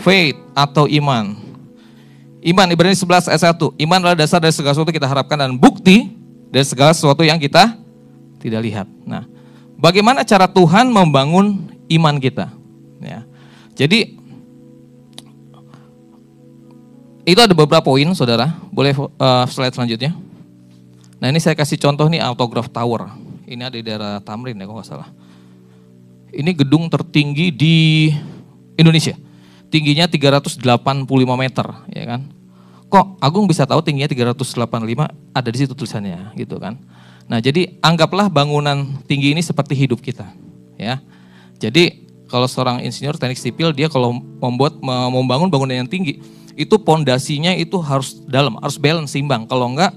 faith atau iman. Iman, Ibrani 11 ayat 1. Iman adalah dasar dari segala sesuatu kita harapkan dan bukti dari segala sesuatu yang kita tidak lihat. Nah, bagaimana cara Tuhan membangun iman kita? Ya. Jadi, itu ada beberapa poin, saudara. Boleh slide selanjutnya. Nah, ini saya kasih contoh nih Autograph Tower. Ini ada di daerah Tamrin ya kalau nggak salah. Ini gedung tertinggi di Indonesia. Tingginya 385 meter, ya kan? Kok Agung bisa tahu tingginya 385? Ada di situ tulisannya, gitu kan? Nah, jadi anggaplah bangunan tinggi ini seperti hidup kita, ya. Jadi kalau seorang insinyur teknik sipil, dia kalau membangun bangunan yang tinggi, itu pondasinya itu harus dalam, harus balance, seimbang. Kalau enggak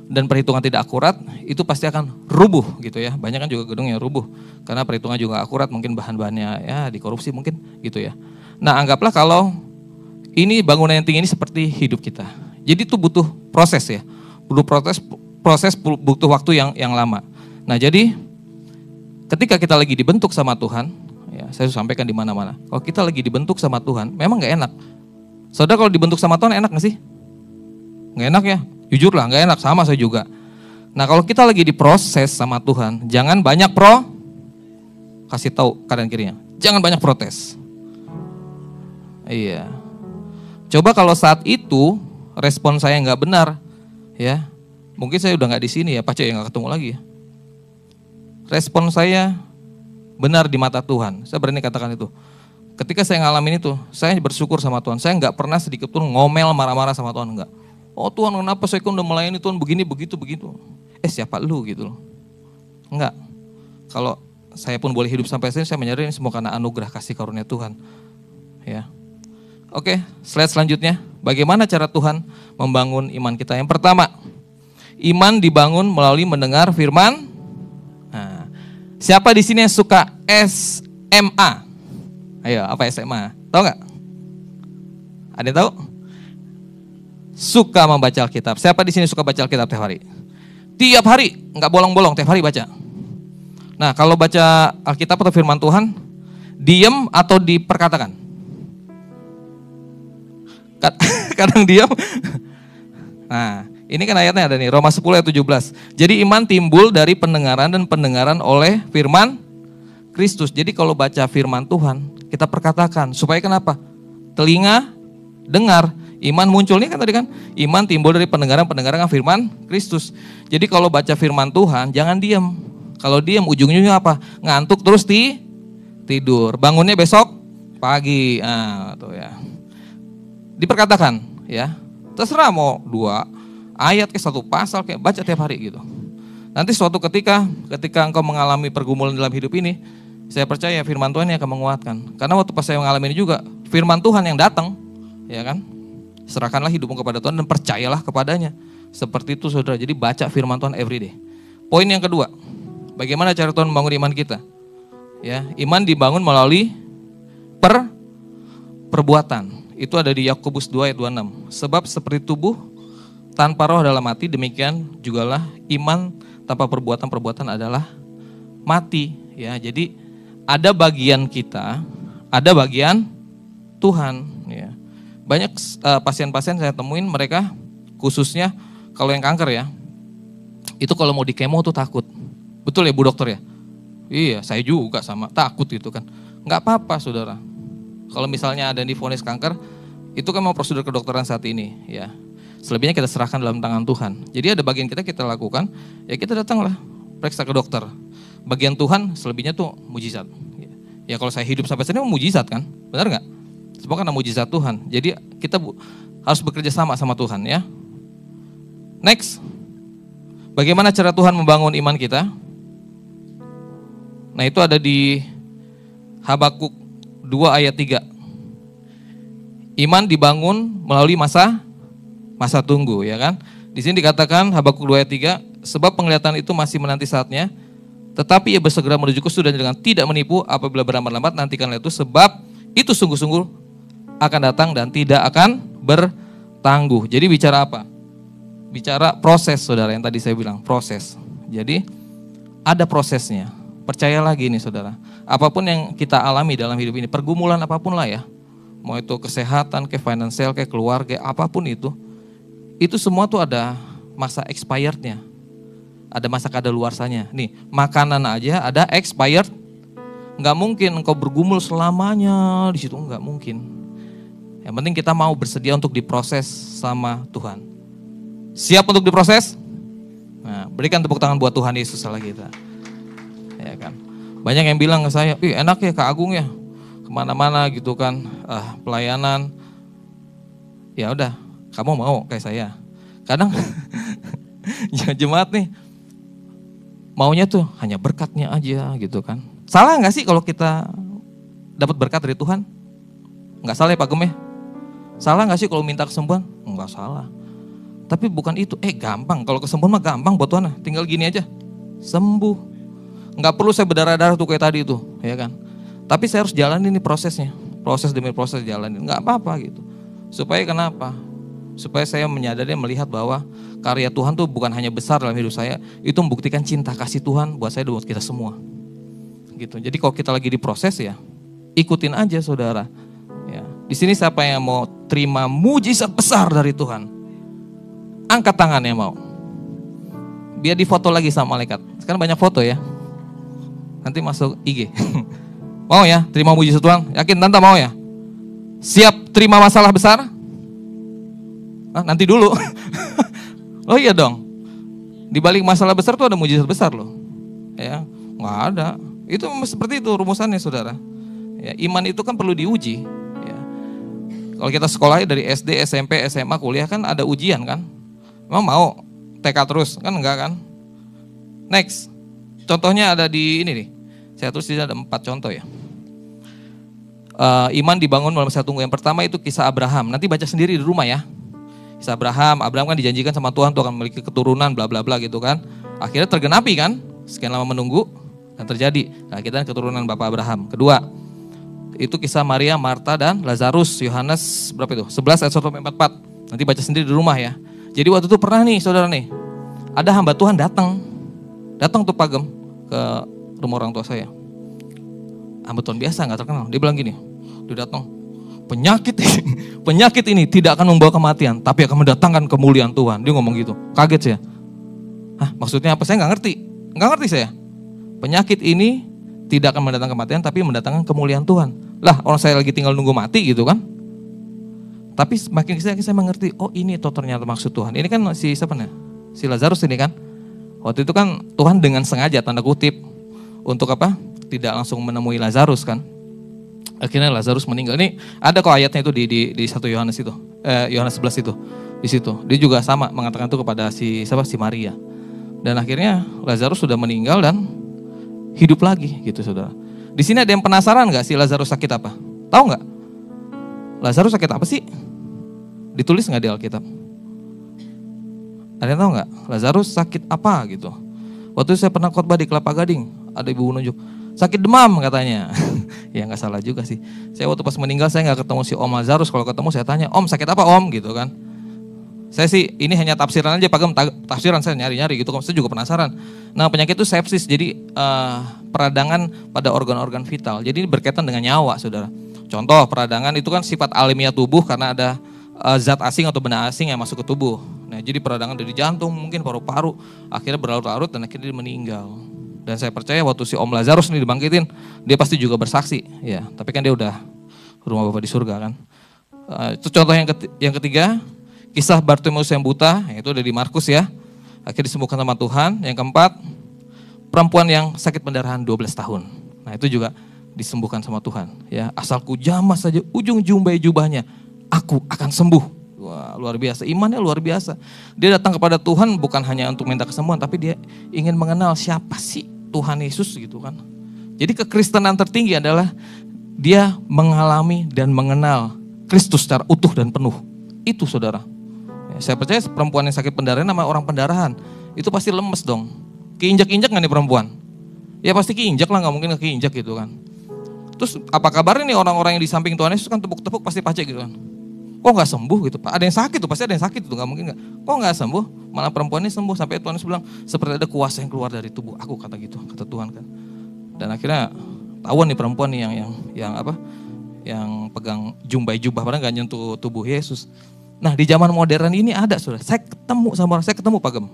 dan perhitungan tidak akurat, itu pasti akan rubuh, gitu ya. Banyak kan juga gedung yang rubuh karena perhitungan juga akurat, mungkin bahan-bahannya ya dikorupsi mungkin, gitu ya. Nah, anggaplah kalau ini bangunan yang tinggi ini seperti hidup kita. Jadi itu butuh proses ya. Butuh proses butuh waktu yang lama. Nah, jadi ketika kita lagi dibentuk sama Tuhan, ya saya sampaikan di mana-mana. Kalau kita lagi dibentuk sama Tuhan, memang nggak enak. Saudara kalau dibentuk sama Tuhan enak nggak sih? Nggak enak ya? Jujur lah, nggak enak, sama saya juga. Nah, kalau kita lagi diproses sama Tuhan, jangan banyak kasih tahu kanan kirinya. Jangan banyak protes. Iya. Coba kalau saat itu respon saya nggak benar, ya mungkin saya udah nggak di sini ya, Pak Coy, nggak ketemu lagi ya. Respon saya benar di mata Tuhan. Saya berani katakan itu. Ketika saya ngalamin itu, saya bersyukur sama Tuhan. Saya nggak pernah sedikit pun ngomel marah-marah sama Tuhan, enggak. Oh Tuhan, kenapa saya udah melayani Tuhan begini begitu. Siapa lu gitu loh. Enggak. Kalau saya pun boleh hidup sampai sini, saya menyadari ini semua karena anugerah kasih karunia Tuhan. Ya. Oke, slide selanjutnya. Bagaimana cara Tuhan membangun iman kita? Yang pertama, iman dibangun melalui mendengar firman. Nah, siapa di sini yang suka SMA? Ayo, apa SMA? Tahu nggak? Ada yang tahu? Suka membaca Alkitab. Siapa di sini suka baca Alkitab tiap hari? Tiap hari, nggak bolong-bolong, tiap hari baca. Nah, kalau baca Alkitab atau firman Tuhan, diam atau diperkatakan? Kadang diam. Nah, ini kan ayatnya ada nih, Roma 10 ayat 17. Jadi iman timbul dari pendengaran dan pendengaran oleh firman Kristus. Jadi kalau baca firman Tuhan, kita perkatakan. Supaya kenapa? Telinga dengar, iman muncul. Ini kan tadi kan, iman timbul dari pendengaran firman Kristus. Jadi kalau baca firman Tuhan, jangan diam. Kalau diam ujung-ujungnya apa? Ngantuk terus tidur. Bangunnya besok pagi. Nah, tuh ya. Diperkatakan ya, terserah mau 2 ayat ke 1 pasal kayak baca tiap hari gitu. Nanti suatu ketika engkau mengalami pergumulan dalam hidup ini, saya percaya firman Tuhan yang akan menguatkan. Karena waktu pas saya mengalami ini juga, firman Tuhan yang datang, ya kan? Serahkanlah hidupmu kepada Tuhan dan percayalah kepadanya. Seperti itu saudara, jadi baca firman Tuhan every day. Poin yang kedua, bagaimana cara Tuhan membangun iman kita? Ya, iman dibangun melalui perbuatan. Itu ada di Yakobus 2 ayat 26. Sebab seperti tubuh tanpa roh adalah mati, demikian jugalah iman tanpa perbuatan adalah mati. Ya, jadi ada bagian kita, ada bagian Tuhan. Ya. Banyak pasien-pasien saya temuin, mereka khususnya kalau yang kanker ya, itu kalau mau di kemo tuh takut. Betul ya Bu Dokter ya? Iya, saya juga sama, takut gitu kan. Nggak apa-apa saudara. Kalau misalnya ada yang divonis kanker, itu kan mau prosedur kedokteran saat ini, ya. Selebihnya kita serahkan dalam tangan Tuhan. Jadi ada bagian kita lakukan, ya kita datanglah periksa ke dokter. Bagian Tuhan, selebihnya tuh mujizat. Ya kalau saya hidup sampai sini mujizat kan, benar nggak? Semua karena mujizat Tuhan. Jadi kita harus bekerja sama Tuhan ya. Next, bagaimana cara Tuhan membangun iman kita? Nah itu ada di Habakuk 2 ayat 3. Iman dibangun melalui masa tunggu, ya kan? Di sini dikatakan Habakuk 2 ayat 3, sebab penglihatan itu masih menanti saatnya, tetapi ia bersegera menujuku sudah dengan tidak menipu, apabila berlambat-lambat nantikanlah itu, sebab itu sungguh-sungguh akan datang dan tidak akan bertangguh. Jadi bicara apa? Bicara proses saudara, yang tadi saya bilang, proses. Jadi ada prosesnya. Percayalah gini saudara, apapun yang kita alami dalam hidup ini, pergumulan apapun lah ya, mau itu kesehatan, kayak finansial, kayak keluarga, apapun itu semua tuh ada masa expirednya, ada masa kadaluarsanya. Nih, makanan aja ada expired, nggak mungkin engkau bergumul selamanya di situ, nggak mungkin. Yang penting kita mau bersedia untuk diproses sama Tuhan. Siap untuk diproses? Nah, berikan tepuk tangan buat Tuhan Yesus salah kita. Ya kan? Banyak yang bilang ke saya, enak ya Kak Agung ya, kemana-mana gitu kan, pelayanan. Ya udah, kamu mau kayak saya. Kadang jemaat nih maunya tuh hanya berkatnya aja gitu kan. Salah nggak sih kalau kita dapat berkat dari Tuhan? Nggak salah ya Pak Gem ya? Salah nggak sih kalau minta kesembuhan? Nggak salah. Tapi bukan itu, gampang. Kalau kesembuhan mah gampang buat Tuhan, tinggal gini aja, sembuh. Nggak perlu saya berdarah-darah tuh kayak tadi itu, ya kan? Tapi saya harus jalanin nih prosesnya, proses demi proses jalanin, nggak apa-apa gitu. Supaya kenapa? Supaya saya menyadari, melihat bahwa karya Tuhan tuh bukan hanya besar dalam hidup saya, itu membuktikan cinta kasih Tuhan buat saya dan buat kita semua. Gitu. Jadi kalau kita lagi diproses ya, ikutin aja saudara. Ya. Di sini siapa yang mau terima mujizat besar dari Tuhan? Angkat tangannya mau. Biar difoto lagi sama malaikat. Sekarang banyak foto ya. Nanti masuk IG. Mau ya terima mujizat Tuhan? Yakin tante mau ya? Siap terima masalah besar? Nanti dulu. Oh iya dong. Di balik masalah besar tuh ada mujizat besar loh. Ya, nggak ada. Itu seperti itu rumusannya saudara. Ya, iman itu kan perlu diuji. Ya. Kalau kita sekolahnya dari SD, SMP, SMA, kuliah kan ada ujian kan. Emang mau TK terus? Kan enggak kan? Next. Contohnya ada di ini nih. Saya tulis ada 4 contoh ya. Iman dibangun dalam satu tunggu. Yang pertama itu kisah Abraham. Nanti baca sendiri di rumah ya. Kisah Abraham kan dijanjikan sama Tuhan tuh akan memiliki keturunan bla bla bla gitu kan. Akhirnya tergenapi kan? Sekian lama menunggu dan terjadi. Nah, kita keturunan Bapak Abraham. Kedua, itu kisah Maria, Marta dan Lazarus. Yohanes berapa itu? 11 ayat 1-44. Nanti baca sendiri di rumah ya. Jadi waktu itu pernah nih saudara nih, ada hamba Tuhan datang tuh Pak Gem ke rumah orang tua saya. Hamba Tuhan biasa nggak terkenal. Dia bilang gini, dia datang, penyakit ini tidak akan membawa kematian, tapi akan mendatangkan kemuliaan Tuhan. Dia ngomong gitu, kaget saya. Maksudnya apa? Saya nggak ngerti saya. Penyakit ini tidak akan mendatangkan kematian, tapi mendatangkan kemuliaan Tuhan. Lah orang saya lagi tinggal nunggu mati gitu kan. Tapi semakin saya mengerti, oh ini toh ternyata maksud Tuhan. Ini kan si siapa nih? Si Lazarus ini kan. Waktu itu kan Tuhan dengan sengaja tanda kutip untuk apa? Tidak langsung menemui Lazarus kan. Akhirnya Lazarus meninggal. Ini ada kok ayatnya itu di 1 Yohanes itu. Yohanes 11 itu. Di situ. Dia juga sama mengatakan itu kepada si Maria. Dan akhirnya Lazarus sudah meninggal dan hidup lagi gitu saudara. Di sini ada yang penasaran nggak si Lazarus sakit apa? Tahu nggak? Lazarus sakit apa sih? Ditulis nggak di Alkitab? Ada yang tahu nggak? Lazarus sakit apa gitu? Waktu itu saya pernah khotbah di Kelapa Gading, ada ibu nunjuk sakit demam katanya. Ya nggak salah juga sih. Saya waktu pas meninggal saya nggak ketemu si Om Lazarus. Kalau ketemu saya tanya, Om sakit apa Om gitu kan? Saya sih ini hanya tafsiran aja Pak Gem, tafsiran saya nyari-nyari gitu. Saya juga penasaran. Nah penyakit itu sepsis, jadi peradangan pada organ-organ vital. Jadi ini berkaitan dengan nyawa saudara. Contoh peradangan itu kan sifat alamiah tubuh karena ada zat asing atau benda asing yang masuk ke tubuh. Nah jadi peradangan dari jantung, mungkin paru-paru, akhirnya berlarut-larut dan akhirnya dia meninggal. Dan saya percaya waktu si Om Lazarus ini dibangkitin, dia pasti juga bersaksi. Ya, tapi kan dia udah rumah Bapa di surga kan. Itu contoh yang ketiga, kisah Bartimeus yang buta, itu ada di Markus ya. Akhirnya disembuhkan sama Tuhan. Yang keempat, perempuan yang sakit pendarahan 12 tahun. Nah itu juga disembuhkan sama Tuhan. Ya, asal ku jamah saja ujung jumbai jubahnya, aku akan sembuh. Wah, luar biasa, imannya luar biasa. Dia datang kepada Tuhan bukan hanya untuk minta kesembuhan, tapi dia ingin mengenal siapa sih Tuhan Yesus gitu kan. Jadi kekristenan tertinggi adalah dia mengalami dan mengenal Kristus secara utuh dan penuh. Itu saudara. Ya, saya percaya perempuan yang sakit pendarahan nama orang pendarahan, itu pasti lemes dong. Keinjak-injak gak nih perempuan? Ya pasti keinjak lah, gak mungkin gak keinjak gitu kan. Terus apa kabarnya nih orang-orang yang di samping Tuhan Yesus kan tepuk-tepuk pasti pacek gitu kan. Kok gak sembuh gitu Pak? Ada yang sakit tuh, pasti ada yang sakit tuh, gak mungkin gak. Kok gak sembuh? Malah perempuan ini sembuh. Sampai Tuhan Yesus bilang, seperti ada kuasa yang keluar dari tubuh aku, kata gitu, kata Tuhan kan. Dan akhirnya tahuan nih perempuan nih yang yang pegang jumbai jubah, padahal nggak nyentuh tubuh Yesus. Nah di zaman modern ini ada saudara, saya ketemu sama orang, saya ketemu Pak Gem.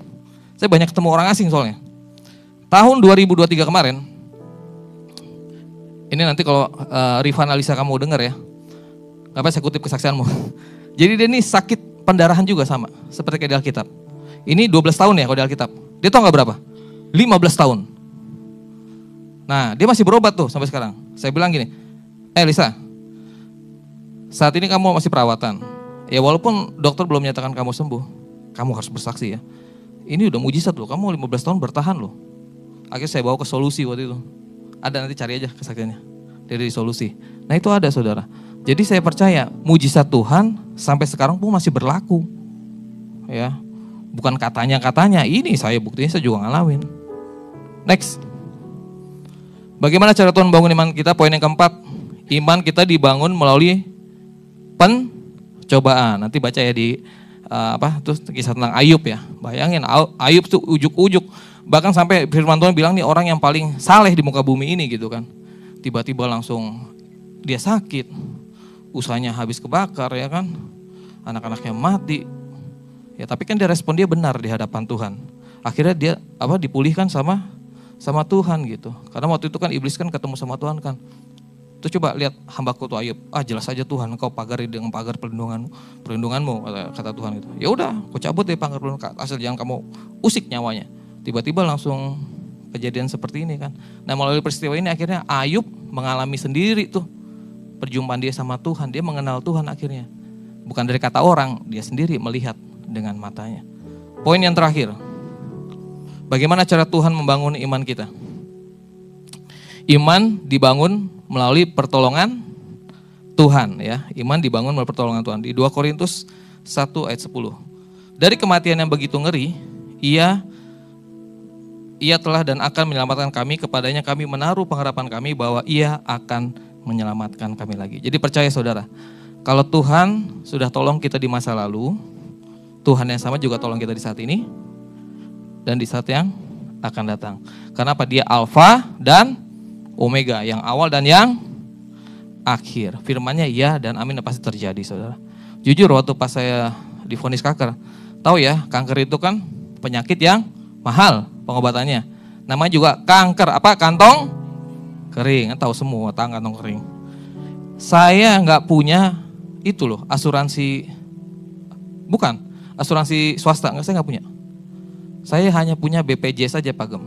Saya banyak ketemu orang asing soalnya. Tahun 2023 kemarin, ini nanti kalau Rifan Alisa kamu dengar ya, apa saya kutip kesaksianmu. Jadi dia ini sakit pendarahan juga sama, seperti kayak di Alkitab. Ini 12 tahun ya kalau di Alkitab. Dia tahu nggak berapa? 15 tahun. Nah dia masih berobat tuh sampai sekarang. Saya bilang gini, Lisa, saat ini kamu masih perawatan. Ya walaupun dokter belum menyatakan kamu sembuh, kamu harus bersaksi ya. Ini udah mujizat loh, kamu 15 tahun bertahan loh. Akhirnya saya bawa ke Solusi waktu itu. Ada, nanti cari aja kesaksiannya dari Solusi. Nah itu ada saudara. Jadi saya percaya mujizat Tuhan sampai sekarang pun masih berlaku. Ya, bukan katanya-katanya, ini saya buktinya saya juga ngalamin. Next. Bagaimana cara Tuhan membangun iman kita? Poin yang keempat, iman kita dibangun melalui pencobaan. Nanti baca ya di terus kisah tentang Ayub ya. Bayangin Ayub tuh ujuk-ujuk. Bahkan sampai firman Tuhan bilang nih orang yang paling saleh di muka bumi ini gitu kan. Tiba-tiba langsung dia sakit. Usahanya habis kebakar ya kan. Anak-anaknya mati. Ya tapi kan dia respon dia benar di hadapan Tuhan. Akhirnya dia dipulihkan sama Tuhan gitu. Karena waktu itu kan iblis kan ketemu sama Tuhan kan. Tuh coba lihat hambaku tuh Ayub. Jelas aja Tuhan, engkau pagari dengan pagar perlindunganmu kata Tuhan gitu. Ya udah, aku cabut deh pagar perlindungan, asal jangan kamu usik nyawanya. Tiba-tiba langsung kejadian seperti ini kan. Nah melalui peristiwa ini akhirnya Ayub mengalami sendiri tuh perjumpaan dia sama Tuhan. Dia mengenal Tuhan akhirnya. Bukan dari kata orang, dia sendiri melihat dengan matanya. Poin yang terakhir. Bagaimana cara Tuhan membangun iman kita? Iman dibangun melalui pertolongan Tuhan ya. Iman dibangun melalui pertolongan Tuhan. Di 2 Korintus 1 ayat 10. Dari kematian yang begitu ngeri, Ia telah dan akan menyelamatkan kami, kepadanya kami menaruh pengharapan kami bahwa Ia akan menyelamatkan kami lagi. Jadi percaya saudara, kalau Tuhan sudah tolong kita di masa lalu, Tuhan yang sama juga tolong kita di saat ini dan di saat yang akan datang. Karena apa? Dia Alfa dan Omega, yang awal dan yang akhir. Firman-Nya ya dan amin pasti terjadi saudara. Jujur waktu pas saya divonis kanker, tahu ya kanker itu kan penyakit yang mahal pengobatannya. Namanya juga kanker kantong kering, tahu semua kantong kering. Saya nggak punya itu loh asuransi, bukan asuransi swasta, saya nggak punya. Saya hanya punya BPJS saja Pak Gem.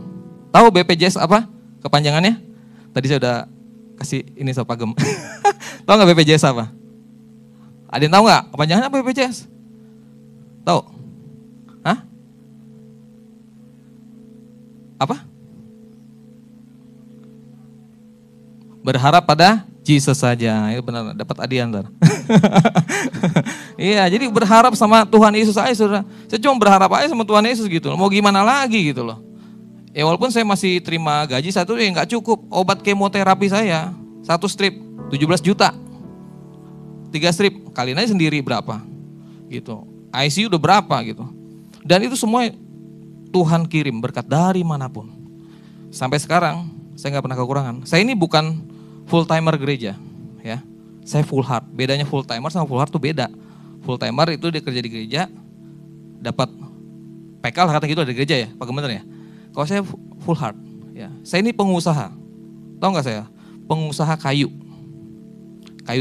Tahu BPJS apa kepanjangannya? Tadi saya udah kasih ini sama Pak Gem. Tahu nggak BPJS apa? Ada yang tahu nggak kepanjangannya apa BPJS? Tahu? Hah? Apa? Berharap pada Jesus saja. Itu benar, dapat hadiah ntar. Iya, jadi berharap sama Tuhan Yesus aja saudara. Saya cuma berharap aja sama Tuhan Yesus gitu. Mau gimana lagi gitu loh. Ya walaupun saya masih terima gaji satu ya nggak cukup. Obat kemoterapi saya 1 strip 17 juta. 3 strip kalian aja sendiri berapa gitu. ICU udah berapa gitu. Dan itu semua Tuhan kirim berkat dari manapun. Sampai sekarang saya nggak pernah kekurangan. Saya ini bukan full timer gereja ya. Saya full heart. Bedanya full timer sama full heart tuh beda. Full timer itu dia kerja di gereja dapat PK lah kata gitu ada gereja ya, Pak Bener ya. Kalau saya full heart ya. Saya ini pengusaha. Tahu nggak saya? Pengusaha kayu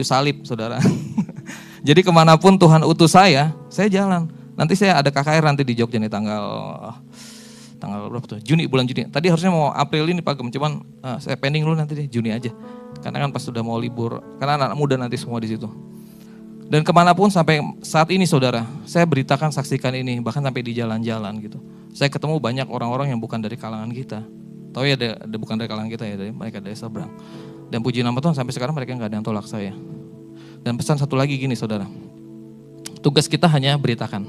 salib saudara. Jadi kemanapun Tuhan utus saya jalan. Nanti saya ada KKR nanti di Jogja nih tanggal berapa tuh? Bulan Juni. Tadi harusnya mau April ini Pak Gem, cuman saya pending dulu nanti deh Juni aja. Karena kan pas sudah mau libur, karena anak muda nanti semua di situ. Dan kemanapun sampai saat ini saudara, saya beritakan saksikan ini bahkan sampai di jalan-jalan gitu. Saya ketemu banyak orang-orang yang bukan dari kalangan kita. Tahu ya, bukan dari kalangan kita ya, mereka dari seberang. Dan puji nama Tuhan sampai sekarang mereka nggak ada yang tolak saya. Dan pesan satu lagi gini saudara, tugas kita hanya beritakan.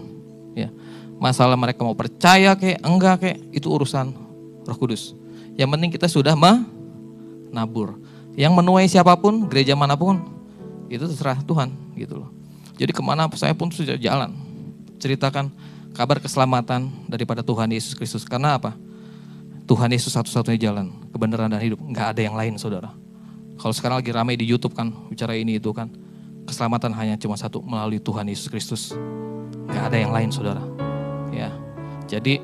Ya, masalah mereka mau percaya enggak itu urusan Roh Kudus. Yang penting kita sudah menabur. Yang menuai siapapun, gereja manapun, itu terserah Tuhan gitu loh. Jadi kemana saya pun sudah jalan, ceritakan kabar keselamatan daripada Tuhan Yesus Kristus. Karena apa? Tuhan Yesus satu-satunya jalan, kebenaran dan hidup. Nggak ada yang lain saudara. Kalau sekarang lagi ramai di YouTube kan, bicara ini itu kan. Keselamatan hanya cuma satu, melalui Tuhan Yesus Kristus. Gak ada yang lain, saudara. Ya, jadi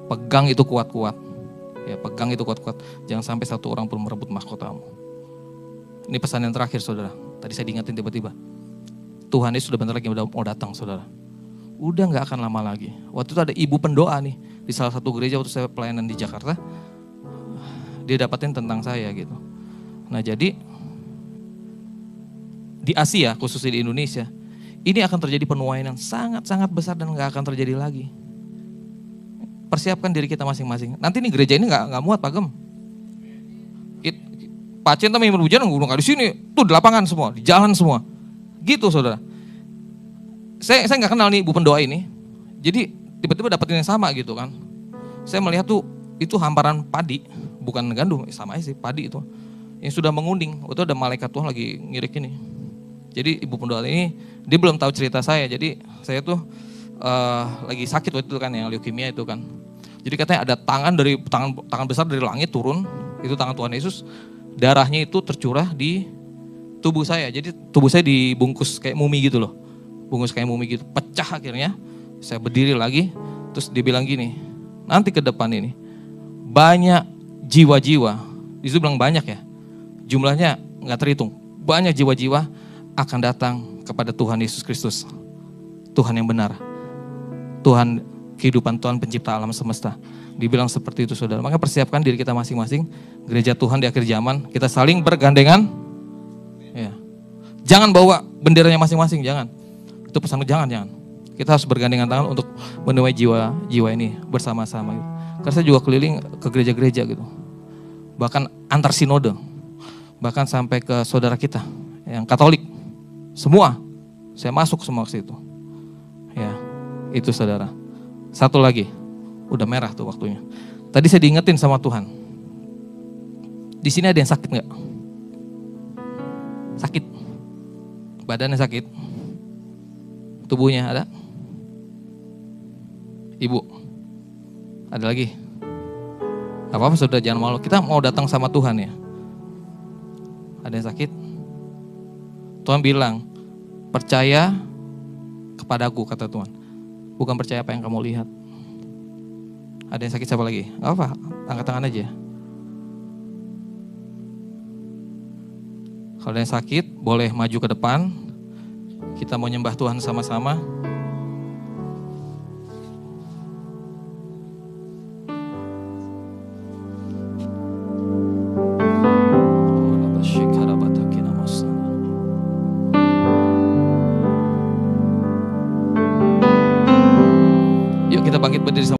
pegang itu kuat-kuat. Ya, pegang itu kuat-kuat. Jangan sampai satu orang pun merebut mahkotamu. Ini pesan yang terakhir, saudara. Tadi saya diingetin tiba-tiba. Tuhan Yesus sudah bentar lagi mau datang, saudara. Udah gak akan lama lagi. Waktu itu ada ibu pendoa nih, di salah satu gereja waktu saya pelayanan di Jakarta. Dia dapatin tentang saya gitu. Nah jadi, di Asia, khususnya di Indonesia, ini akan terjadi penuaian yang sangat-sangat besar dan gak akan terjadi lagi. Persiapkan diri kita masing-masing. Nanti nih gereja ini gak muat, Pak Gem. Pacen tapi berhujan, gak di sini. Tuh di lapangan semua, di jalan semua. Gitu, saudara. Saya nggak kenal nih ibu pendoa ini. Jadi tiba-tiba dapetin yang sama gitu kan. Saya melihat tuh itu hamparan padi, bukan gandum, sama aja sih padi itu. Yang sudah mengunding, itu ada malaikat Tuhan lagi ngirik ini. Jadi ibu pendoa ini dia belum tahu cerita saya. Jadi saya tuh lagi sakit waktu itu kan, yang leukemia itu kan. Jadi katanya ada tangan besar dari langit turun, itu tangan Tuhan Yesus. Darahnya itu tercurah di tubuh saya. Jadi tubuh saya dibungkus kayak mumi gitu loh. Bungkus kayak mumi gitu, pecah akhirnya. Saya berdiri lagi, terus dia bilang gini, nanti ke depan ini banyak jiwa-jiwa, disitu bilang banyak ya, jumlahnya nggak terhitung, banyak jiwa-jiwa akan datang kepada Tuhan Yesus Kristus, Tuhan yang benar, Tuhan kehidupan, Tuhan pencipta alam semesta. Dibilang seperti itu, saudara. Maka persiapkan diri kita masing-masing, gereja Tuhan di akhir zaman, kita saling bergandengan. Ya. Jangan bawa benderanya masing-masing, jangan. Itu pesan, jangan. Kita harus bergandengan tangan untuk menuai jiwa ini bersama-sama. Gitu. Karena saya juga keliling ke gereja-gereja gitu. Bahkan antar sinode. Bahkan sampai ke saudara kita yang Katolik. Semua. Saya masuk semua ke situ. Ya, itu saudara. Satu lagi. Udah merah tuh waktunya. Tadi saya diingetin sama Tuhan. Di sini ada yang sakit nggak? Sakit. Badannya sakit. Tubuhnya ada? Ibu? Ada lagi? Gak apa-apa, saudara, jangan malu. Kita mau datang sama Tuhan ya. Ada yang sakit? Tuhan bilang, percaya kepadaku, kata Tuhan. Bukan percaya apa yang kamu lihat. Ada yang sakit, siapa lagi? Gak apa, angkat tangan aja. Kalau ada yang sakit, boleh maju ke depan. Kita mau nyembah Tuhan sama-sama.